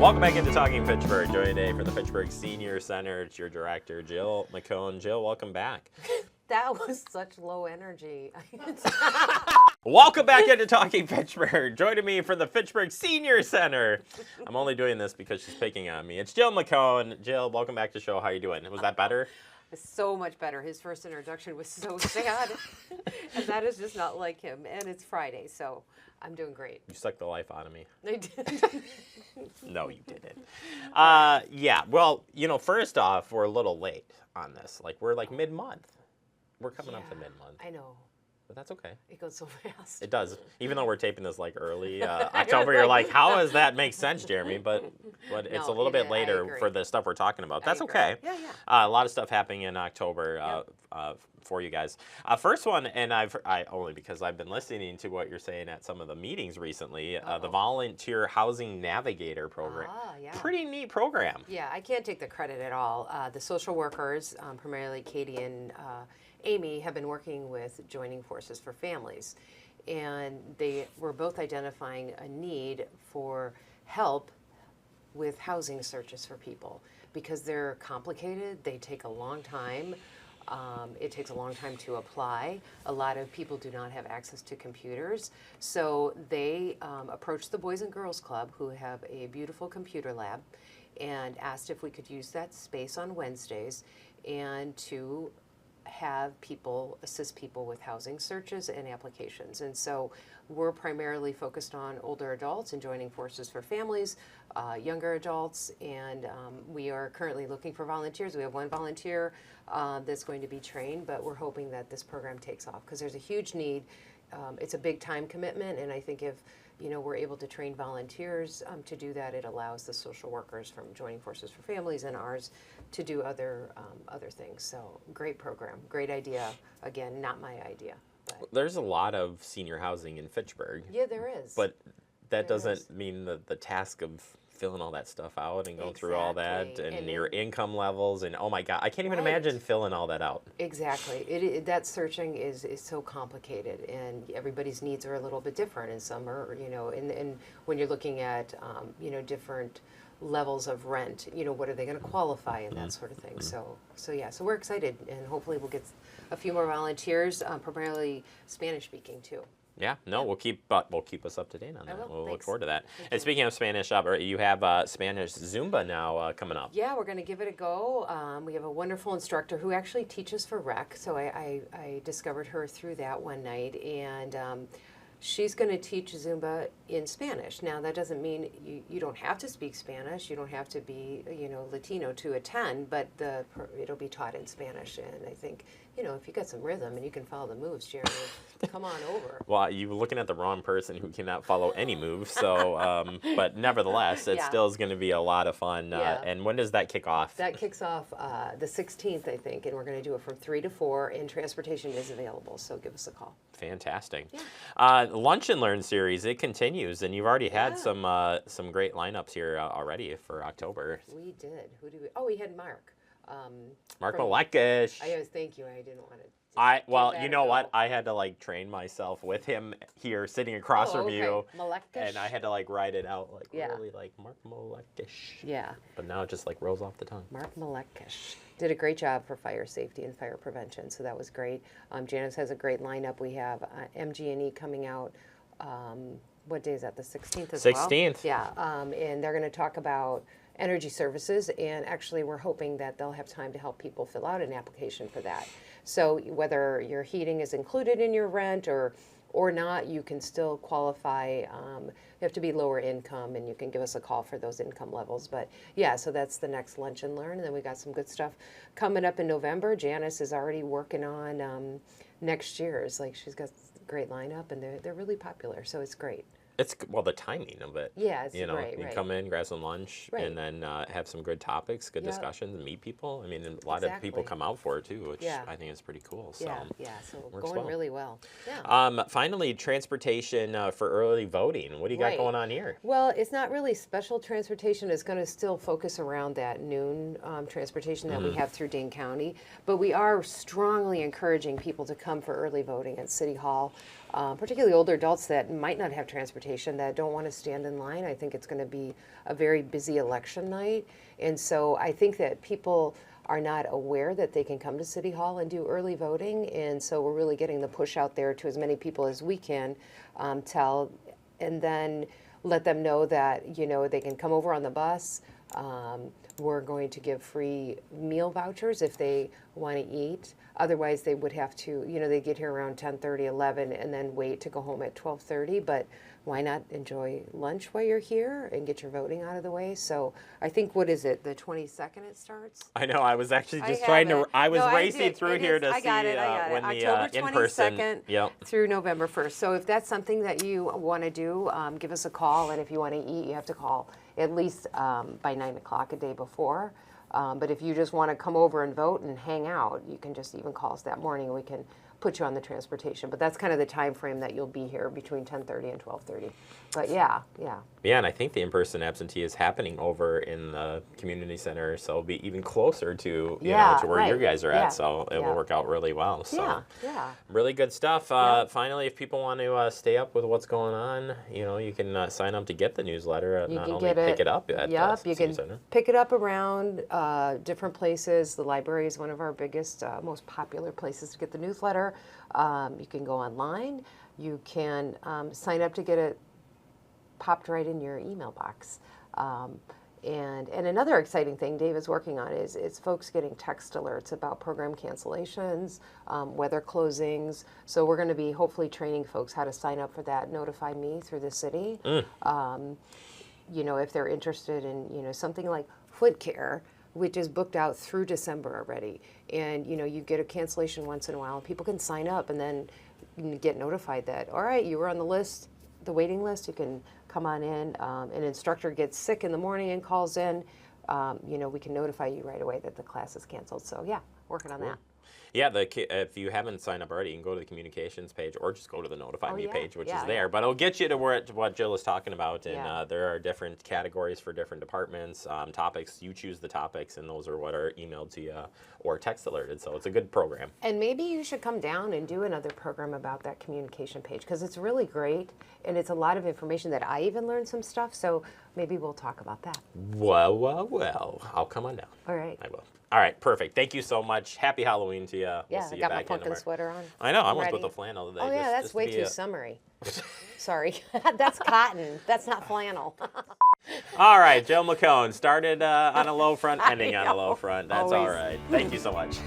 Welcome back into Talking Fitchburg. Joining today for the Fitchburg Senior Center, it's your director, Jill McCone. Jill, welcome back. That was such low energy. Welcome back into Talking Fitchburg. Joining me for the Fitchburg Senior Center. I'm only doing this because she's picking on me. It's Jill McCone. Jill, welcome back to the show. How are you doing? Was that better? So much better. His first introduction was so sad. And that is just not like him. And it's Friday, so I'm doing great. You sucked the life out of me. I did. No, you didn't. Yeah, well, first off, we're a little late on this. We're mid-month. We're coming up to mid-month. I know. But that's okay. It goes so fast. It does. Even though we're taping this early October, you're like, how does that make sense, Jeremy? But it's a little bit later for the stuff we're talking about. That's okay. Yeah. A lot of stuff happening in October for you guys. First one, and I only because I've been listening to what you're saying at some of the meetings recently, the Volunteer Housing Navigator program. Yeah. Pretty neat program. Yeah, I can't take the credit at all. The social workers, primarily Katie and Amy, have been working with Joining Forces for Families, and they were both identifying a need for help with housing searches for people because they're complicated, they take a long time. It takes a long time to apply. A lot of people do not have access to computers. So they approached the Boys and Girls Club, who have a beautiful computer lab, and asked if we could use that space on Wednesdays and to have people assist people with housing searches and applications. And so we're primarily focused on older adults and Joining Forces for Families, younger adults, and we are currently looking for volunteers. We have one volunteer that's going to be trained, but we're hoping that this program takes off because there's a huge need. It's a big time commitment, and I think if we're able to train volunteers to do that, it allows the social workers from Joining Forces for Families and ours to do other things. So great program, great idea. Again, not my idea. But There's a lot of senior housing in Fitchburg. yeah, there is. But that doesn't mean the task of filling all that stuff out and going through all that Exactly. and And your income levels and oh my God, I can't even Right. imagine filling all that out. Exactly. That searching is so complicated, and everybody's needs are a little bit different. And some are, and when you're looking at, different levels of rent, what are they going to qualify and that sort of thing. So we're excited, and hopefully we'll get a few more volunteers, primarily Spanish speaking too. Yeah, no, we'll keep us up to date on that. will. We'll look Thanks. forward to that. Thank And you. speaking of Spanish, you have Spanish Zumba now coming up. Yeah, we're going to give it a go. We have a wonderful instructor who actually teaches for rec, so I discovered her through that one night, and she's going to teach Zumba in Spanish. Now, that doesn't mean you don't have to speak Spanish. You don't have to be, Latino to attend, but it'll be taught in Spanish. And I think, if you got some rhythm and you can follow the moves, Jeremy, come on over. Well, you're looking at the wrong person who cannot follow any move. So, but nevertheless, it Yeah. still is going to be a lot of fun. Yeah. And when does that kick off? That kicks off the 16th, I think, and we're going to do it from 3 to 4, and transportation is available, so give us a call. Fantastic. Yeah. Lunch and Learn series, it continues, and you've already had Yeah. some great lineups here already for October. We did. Who did we? Oh, we had Mark. Mark from- Malekish. Thank you. I didn't want to. Well, that you a know go. what? I had to train myself with him here sitting across from you, Malekish. and I had to write it out Yeah. really Mark Malekish. Yeah, But now it just rolls off the tongue. Mark Malekish did a great job for fire safety and fire prevention, so that was great. Janice has a great lineup. We have MG&E coming out. What day is that? The 16th as well? 16th. Yeah, and they're going to talk about energy services, and actually we're hoping that they'll have time to help people fill out an application for that. So whether your heating is included in your rent or not, you can still qualify. You have to be lower income, and you can give us a call for those income levels. But yeah, so that's the next Lunch and Learn, and then we got some good stuff coming up in November. Janice is already working on next year's. She's got a great lineup, and they're really popular, so it's great. It's the timing of it. Yeah, it's you right. come in, grab some lunch, Right. and then have some good topics, good Yep. discussions, and meet people. I mean, a lot of people Exactly. come out for it too, which Yeah. I think is pretty cool. So. Yeah, so works going well. really well. Yeah. Finally, transportation for early voting. What do you got Right. going on here? Well, it's not really special transportation. It's going to still focus around that noon transportation that we have through Dane County. But we are strongly encouraging people to come for early voting at City Hall. particularly older adults that might not have transportation, that don't want to stand in line. I think it's going to be a very busy election night. And so I think that people are not aware that they can come to City Hall and do early voting. And so we're really getting the push out there to as many people as we can tell, and then let them know that, you know, they can come over on the bus. We're going to give free meal vouchers if they want to eat. Otherwise, they would have to, you know, they get here around 10:30, 11, and then wait to go home at 12:30. But why not enjoy lunch while you're here and get your voting out of the way? So I think, what is it, the 22nd it starts? I know. I was actually I just have trying to. it. I was No, I racing did. through It here is. to I got see it. when the October in-person. 22nd Yep. through November 1st. So if that's something that you want to do, give us a call. And if you want to eat, you have to call at least by 9 o'clock a day before. But if you just want to come over and vote and hang out, you can just even call us that morning and we can put you on the transportation. But that's kind of the time frame that you'll be here, between 10:30 and 12:30. But yeah. Yeah, and I think the in-person absentee is happening over in the community center, so it'll be even closer to to where you guys are at. So it will work out really well. So Yeah. really good stuff. Finally, if people want to stay up with what's going on, you can sign up to get the newsletter. You Not can only get it. pick it up at the You senior can center. pick it up around different places. The library is one of our biggest, most popular places to get the newsletter. You can go online. You can sign up to get it popped right in your email box. And another exciting thing Dave is working on is folks getting text alerts about program cancellations, weather closings. So we're going to be hopefully training folks how to sign up for that Notify Me through the city. If they're interested in, something like foot care, which is booked out through December already. And, you get a cancellation once in a while, and people can sign up and then get notified that, all right, you were on the list, the waiting list, you can come on in. An instructor gets sick in the morning and calls in, we can notify you right away that the class is canceled. So yeah, working on that. Yeah, if you haven't signed up already, you can go to the communications page or just go to the Notify Me page, which is there. But it'll get you to what Jill is talking about. And there are different categories for different departments, topics. You choose the topics, and those are what are emailed to you or text alerted. So it's a good program. And maybe you should come down and do another program about that communication page, because it's really great. And it's a lot of information that I even learned some stuff. So maybe we'll talk about that. Well. I'll come on down. All right. I will. All right, perfect. Thank you so much. Happy Halloween to you. Yeah, we'll see I you got back my pumpkin sweater on. I know. I almost put the flannel today. Oh, yeah, that's way too summery. Sorry. That's cotton. That's not flannel. All right, Jill McCone started on a low front, ending on a low front. That's all right. Thank you so much.